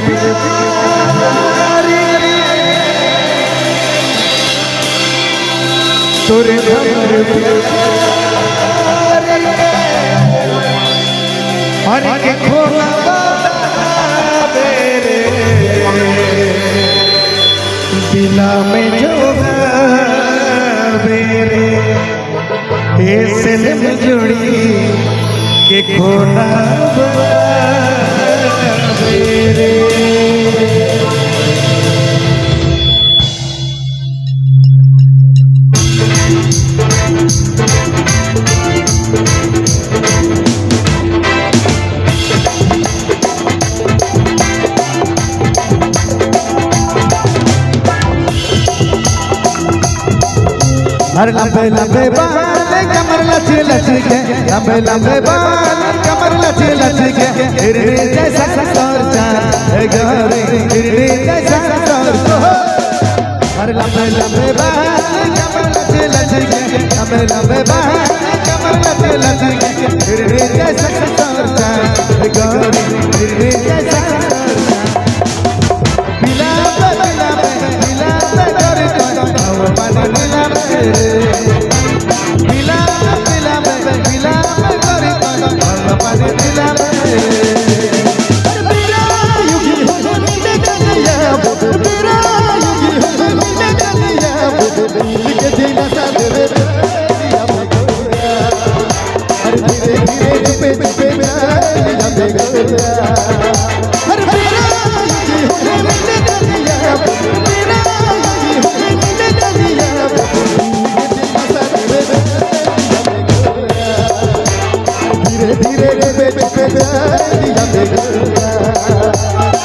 प्यारी तोरे हमर प्यारी हर के खोला मेरे दिला में जो मेरे ऐसे में जुड़ी के खोना मेरे हर लंबे लंबे बाल कमर लचे लचे के लंबे लंबे बाल कमर लचे लचे के हिरनी जैसा सर चार गहरे हिरनी जैसा सर हर लंबे लंबे बाल कमर लचे लचे के लंबे लंबे बाल कमर लचे लचे के हिरनी जैसा सर चार गहरे हिरनी जैसा बिला बिला बिला करे तो मन बिला बिला बिला बिला करे तो मन बिला बिला युगी होने कन्या बिला युगी होने कन्या लिखे जीना साथ रे हर धीरे धीरे पे पे लिया बेगोया हर बिला युगी होने कन्या बिला युगी होने कन्या धीरे धीरे पे पे लिया बेगोया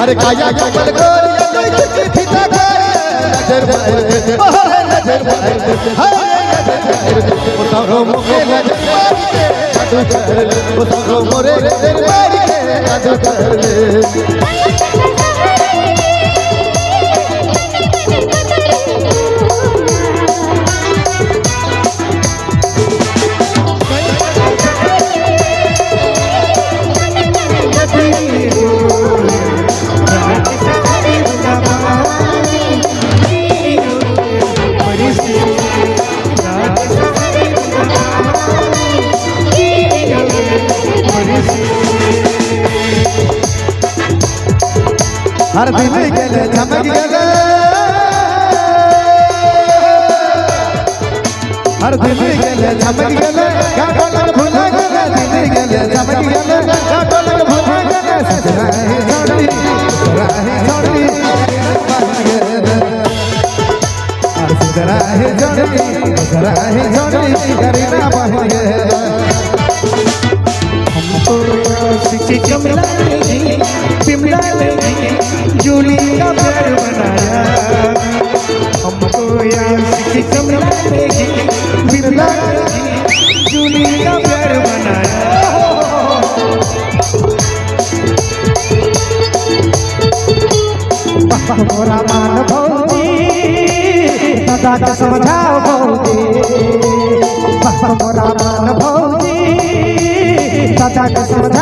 अरे काया कमल गोरिया कोई चिट्ठी तका नजर मार नजर मार उतारो मोरे नजर मार जादू कर उतारो मोरे नजर मार जादू कर हर दिन गले चमक गले हर दिन गले चमक गले काटोलक भुला गले दिन गले चमक गले काटोलक भुला गले ससुराहे छोड़ी ससुराहे छोड़ी करीना बहिए हमको सिक्की कमला पिमला जूली का प्यार बनाया हमको यार सिक्की कमला पिमला जूली का प्यार बनाया मोरा मान भौजी दादा के समझाओ भौजी मोरा मान भौजी बता के समझा